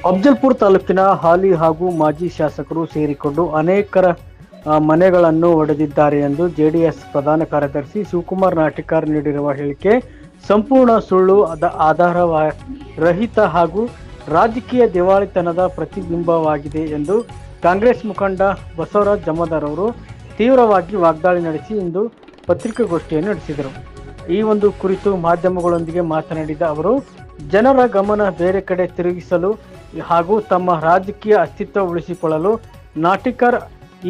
ಅಫ್ಜಲ್ಪುರ ತಾಲೂಕಿನ ಹಾಲಿ ಹಾಗೂ ಮಾಜಿ ಶಾಸಕರು ಸೇರಿಕೊಂಡು ಅನೇಕರ ಮನೆಗಳನ್ನು ಒಡೆದಿದ್ದಾರೆ ಎಂದು ಜೆಡಿಎಸ್ ಪ್ರಧಾನ ಕಾರ್ಯದರ್ಶಿ ಶಿವಕುಮಾರ್ ನಾಟಿಕಾರ್ ನೀಡಿರುವ ಹೇಳಿಕೆ ಸಂಪೂರ್ಣ ಸುಳ್ಳು, ಆಧಾರ ರಹಿತ ಹಾಗೂ ರಾಜಕೀಯ ದಿವಾಳಿತನದ ಪ್ರತಿಬಿಂಬವಾಗಿದೆ ಎಂದು ಕಾಂಗ್ರೆಸ್ ಮುಖಂಡ ಬಸವರಾಜ ಜಮಾದಾರ್ ಅವರು ತೀವ್ರವಾಗಿ ವಾಗ್ದಾಳಿ ನಡೆಸಿ ಇಂದು ಪತ್ರಿಕಾಗೋಷ್ಠಿಯನ್ನು ನಡೆಸಿದರು. ಈ ಒಂದು ಕುರಿತು ಮಾಧ್ಯಮಗಳೊಂದಿಗೆ ಮಾತನಾಡಿದ ಅವರು, ಜನರ ಗಮನ ಬೇರೆ ಕಡೆ ತಿರುಗಿಸಲು ಹಾಗೂ ತಮ್ಮ ರಾಜಕೀಯ ಅಸ್ತಿತ್ವ ಉಳಿಸಿಕೊಳ್ಳಲು ನಾಟಿಕರ್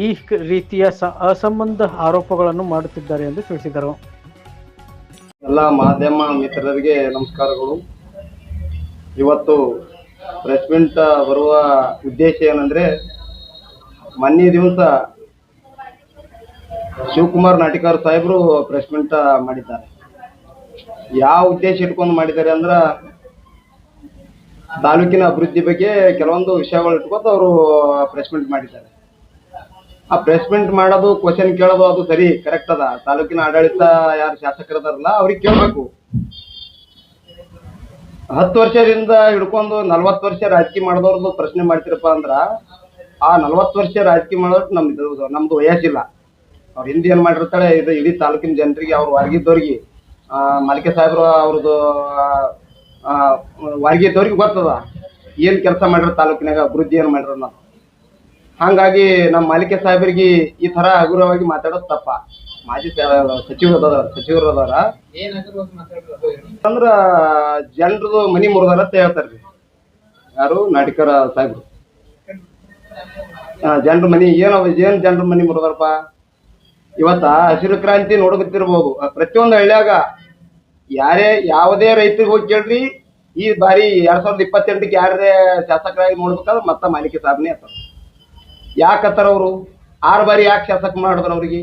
ಈ ರೀತಿಯ ಅಸಂಬಂಧ ಆರೋಪಗಳನ್ನು ಮಾಡುತ್ತಿದ್ದಾರೆ ಎಂದು ತಿಳಿಸಿದರು. ಎಲ್ಲ ಮಾಧ್ಯಮ ಮಿತ್ರರಿಗೆ ನಮಸ್ಕಾರಗಳು. ಇವತ್ತು ಪ್ರೆಸ್ ಮೀಟ್ ಬರುವ ಉದ್ದೇಶ ಏನಂದ್ರೆ, ಮೊನ್ನೆ ದಿವಸ ಶಿವಕುಮಾರ್ ನಾಟಿಕಾರ್ ಸಾಹೇಬರು ಪ್ರೆಸ್ ಮೀಟ್ ಮಾಡಿದ್ದಾರೆ. ಯಾವ ಉದ್ದೇಶ ಇಟ್ಕೊಂಡು ಮಾಡಿದ್ದಾರೆ ಅಂದ್ರ, ತಾಲೂಕಿನ ಅಭಿವೃದ್ಧಿ ಬಗ್ಗೆ ಕೆಲವೊಂದು ವಿಷಯಗಳು ಇಟ್ಕೊಂಡು ಅವರು ಪ್ರೆಸ್ ಮೀಟ್ ಮಾಡಿದ್ದಾರೆ. ಆ ಪ್ರೆಸ್ ಮೀಟ್ ಮಾಡೋದು, ಕ್ವಶನ್ ಕೇಳೋದು ಅದು ಸರಿ ಕರೆಕ್ಟ್ ಅದ. ತಾಲೂಕಿನ ಆಡಳಿತ ಯಾರು ಶಾಸಕರದಾರಲ್ಲ ಅವ್ರಿಗೆ ಕೇಳಬೇಕು. 10 ವರ್ಷದಿಂದ ಹಿಡ್ಕೊಂಡು 40 ವರ್ಷ ರಾಜಕೀಯ ಮಾಡಿದವ್ರದ್ದು ಪ್ರಶ್ನೆ ಮಾಡ್ತಿರಪ್ಪ ಅಂದ್ರ, ಆ 40 ವರ್ಷ ರಾಜಕೀಯ ಮಾಡೋದು ನಮ್ದು ವಯಸ್ಸಿಲ್ಲ. ಅವ್ರು ಹಿಂದೆ ಏನ್ ಮಾಡಿರ್ತಾಳೆ, ಇದು ಇಡೀ ತಾಲೂಕಿನ ಜನರಿಗೆ, ಅವ್ರು ವರ್ಗಿದ್ದವ್ರಿಗೆ, ಮಾಲಿಕೆ ಸಾಹೇಬ್ರು ಅವ್ರದ್ದು ವರ್ಗಿದ್ದವ್ರಿಗೆ ಗೊತ್ತದ ಏನ್ ಕೆಲಸ ಮಾಡಿರೋ ತಾಲೂಕಿನಾಗ, ಅಭಿವೃದ್ಧಿ ಏನ್ ಮಾಡಿರೋ ನಾವು. ಹಾಗಾಗಿ ನಮ್ಮ ಮಾಲಿಕೆ ಸಾಹೇಬರಿಗೆ ಈ ತರ ಹಗುರವಾಗಿ ಮಾತಾಡೋದು ತಪ್ಪ. ಮಾಜಿ ಸಚಿವರು ಅದಾರ ಅಂದ್ರ ಜನರದು ಮನಿ ಮುರಿದಾರ ಅಂತ ಹೇಳ್ತಾರ್ರಿ. ಯಾರು? ನಾಟಿಕರ ಸಾಹೇಬ್ರು. ಜನರ ಮನಿ ಏನ್ ಜನರ ಮನಿ ಮುರಿದಾರಪ್ಪ? ಇವತ್ತ ಹಸಿರು ಕ್ರಾಂತಿ ನೋಡಕತ್ತಿರ್ಬೋದು. ಪ್ರತಿಯೊಂದು ಹಳ್ಳಿಯಾಗ ಯಾವುದೇ ರೈತರಿಗೆ ಹೋಗಿ ಕೇಳ್ರಿ, ಈ ಬಾರಿ 2028ಕ್ಕೆ ಯಾರೇ ಶಾಸಕರಾಗಿ ನೋಡ್ಬೇಕಾದ್ರೆ ಮತ್ತ ಮಾಲಿಕೆ ಸಾಹೇಬ್ನೇ ಹತ್ತಾರ. ಯಾಕತ್ತಾರ ಅವರು? 6 ಬಾರಿ ಯಾಕೆ ಶಾಸಕ ಮಾಡಿದ್ರು ಅವ್ರಿಗೆ?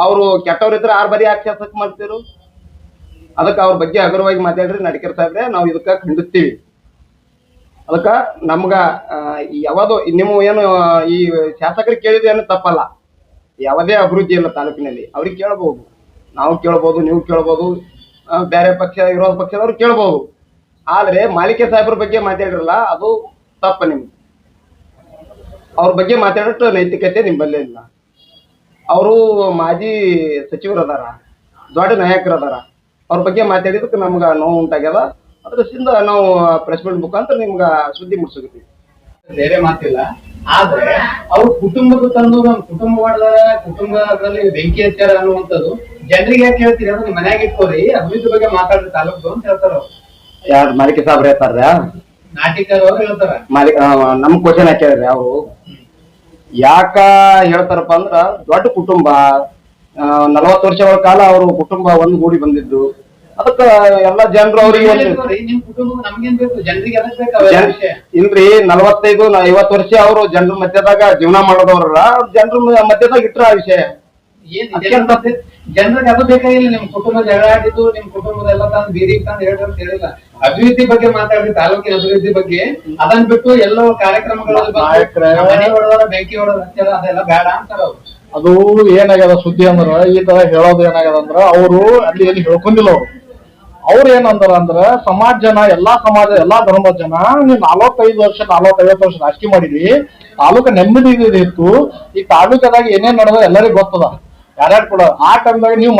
ಅವರು ಕೆಟ್ಟವ್ರಿದ್ರೆ 6 ಬಾರಿ ಯಾಕೆ ಶಾಸಕ ಮಾಡ್ತಿರು? ಅದಕ್ಕೆ ಅವ್ರ ಬಗ್ಗೆ ಹಗುರವಾಗಿ ಮಾತಾಡ್ರಿ ನಾಟಿಕರ್ ಸಾಹೇಬ್ರೆ, ನಾವು ಇದಕ್ಕೆ ಖಂಡಿಸ್ತೀವಿ. ಅದಕ್ಕ ನಮ್ಗ ಯಾವ್ದು ನೀವು ಏನು ಈ ಶಾಸಕರಿಗೆ ಕೇಳಿದೇನು ತಪ್ಪಲ್ಲ. ಯಾವುದೇ ಅಭಿವೃದ್ಧಿ ಇಲ್ಲ ತಾಲೂಕಿನಲ್ಲಿ, ಅವ್ರಿಗೆ ಕೇಳ್ಬಹುದು, ನಾವು ಕೇಳ್ಬೋದು, ನೀವು ಕೇಳ್ಬೋದು, ಬೇರೆ ಪಕ್ಷ ವಿರೋಧ ಪಕ್ಷದವ್ರು ಕೇಳ್ಬೋದು. ಆದ್ರೆ ಮಾಲಿಕೆ ಸಾಹೇಬ್ರ ಬಗ್ಗೆ ಮಾತಾಡಿರಲ್ಲ, ಅದು ತಪ್ಪ. ನಿಮ್ಗೆ ಅವ್ರ ಬಗ್ಗೆ ಮಾತಾಡೋ ನೈತಿಕತೆ ನಿಮ್ಮಲ್ಲೇ ಇಲ್ಲ. ಅವರು ಮಾಜಿ ಸಚಿವರು ಅದಾರ, ದೊಡ್ಡ ನಾಯಕರು ಅದಾರ. ಅವ್ರ ಬಗ್ಗೆ ಮಾತಾಡಿದಕ್ಕೆ ನಮ್ಗೆ ನೋವು ಉಂಟಾಗ್ಯದ. ಅದ್ರಿಂದ ನಾವು ಪ್ರೆಸ್ ಮೀಟ್ ಮುಖಾಂತರ ನಿಮ್ಗೆ ಸುದ್ದಿ ಮುಟ್ಸಕತ್ತೀವಿ. ಬೇರೆ ಮಾತಿಲ್ಲ. ಆದ್ರೆ ಅವ್ರ ಕುಟುಂಬದ ತಂದು ನಮ್ ಕುಟುಂಬ ಮಾಡಿದಾರ, ಕುಟುಂಬದಲ್ಲಿ ಬೆಂಕಿ ಹಚ್ಚಾರ ಅನ್ನುವಂಥದ್ದು ಜನರಿಗೆ ಯಾಕೆ ಹೇಳ್ತೀರಿ? ಅದನ್ನ ಮನ್ಯಾಗ ಇಟ್ಕೋರಿ, ಅಭಿವೃದ್ಧಿ ಬಗ್ಗೆ ಮಾತಾಡ್ರಿ ತಾಲೂಕು ಅಂತ ಹೇಳ್ತಾರ. ಯಾರು? ಮಾಲಿಕೆ ಸಾಹೇಬ್ರ ಹೇಳ್ತಾರ, ನಾಟಿಕರ್ ಅವ್ರು ಹೇಳ್ತಾರ. ನಮ್ ಕ್ವಶನ್ ಹಾಕ್ಯಾರ್ರಿ ಅವರು. ಯಾಕ ಹೇಳ್ತಾರಪ್ಪ ಅಂದ್ರ, ದೊಡ್ಡ ಕುಟುಂಬ, 40 ವರ್ಷಗಳ ಕಾಲ ಅವರು ಕುಟುಂಬ ಒಂದ್ಗೂಡಿ ಬಂದಿದ್ದು. ಅದಕ್ಕ ಎಲ್ಲಾ ಜನರು ಅವ್ರಿಗೆ ನಿಮ್ ಕುಟುಂಬ ನಮ್ಗೇನ್ ಬೇಕು, ಜನರಿಗೆ ಇಲ್ರಿ. 45-50 ವರ್ಷ ಅವರು ಜನರ ಮಧ್ಯದಾಗ ಜೀವನ ಮಾಡೋದವ್ರಲ್ಲ, ಜನರ ಮಧ್ಯದಾಗ ಇಟ್ರ ಆ ವಿಷಯ ಜನರಿಗೆ ಅದು ಬೇಕಾಗಿಲ್ಲ. ನಿಮ್ ಕುಟುಂಬ ಜಗಳ ಆಡಿದ್ದು, ನಿಮ್ ಕುಟುಂಬದೆಲ್ಲ ತಂದು ಬೀದಿಗೆ ತಂದು ಹೇಳ್ರಿ ಅಂತ ಹೇಳಿಲ್ಲ. ಅಭಿವೃದ್ಧಿ ಬಗ್ಗೆ ಮಾತಾಡ್ರಿ, ತಾಲೂಕಿನ ಅಭಿವೃದ್ಧಿ ಬಗ್ಗೆ. ಅದನ್ನ ಬಿಟ್ಟು ಎಲ್ಲೋ ಕಾರ್ಯಕ್ರಮಗಳಲ್ಲಿ ಬೆಂಕಿ ಹೊಡೋದು ಅದೆಲ್ಲ ಬೇಡ ಅಂತಾರ ಅವ್ರು. ಅದು ಏನಾಗ್ಯದ ಸುದ್ದಿ ಅಂದ್ರ, ಈ ತರ ಹೇಳೋದು ಏನಾಗ್ಯದ ಅಂದ್ರ, ಅವರು ಅಲ್ಲಿ ಎಲ್ಲಿ ಹೇಳ್ಕೊಂಡಿಲ್ಲ. ಅವ್ರು ಏನಂದಾರ ಅಂದ್ರ, ಸಮಾಜ ಜನ, ಎಲ್ಲಾ ಸಮಾಜ, ಎಲ್ಲಾ ಧರ್ಮದ ಜನ, ನೀವು 45 ವರ್ಷ 40-50 ವರ್ಷ ರಾಜಕೀಯ ಮಾಡಿದ್ರಿ, ತಾಲೂಕ ನೆಮ್ಮದಿ ಇತ್ತು. ಈ ತಾಲೂಕದಾಗ ಏನೇನ್ ನಡೆದ ಎಲ್ಲರಿಗೂ ಗೊತ್ತದ, ಯಾರ್ಯಾರು ಕೂಡ. ಆ ಟೈಮ್ದಾಗ ನೀವು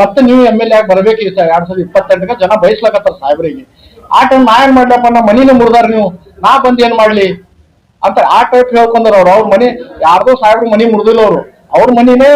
MLA ಆಗಿ ಬರ್ಬೇಕು. 2028ಕ್ಕೆ ಜನ ಬಯಸ್ಲಕತ್ತಾರ ಸಾಹೇಬ್ರಿಗೆ. ಆ ಟೈಮ್ ನಾ ಏನ್ ಮಾಡ್ಲಪ್ಪ, ನಾ ಮನಿನ ಮುರಿದಾರ, ನಾ ಬಂದ್ ಏನ್ ಮಾಡ್ಲಿ ಅಂತ ಆ ಟೈಪ್ ಹೇಳ್ಕೊಂಡ್ರ ಅವ್ರು. ಅವ್ರ ಮನಿ ಯಾರ್ದೋ ಸಾಹೇಬ್ರ ಮನಿ ಮುರಿದಿಲ್ಲ, ಅವ್ರ ಮನಿನೇ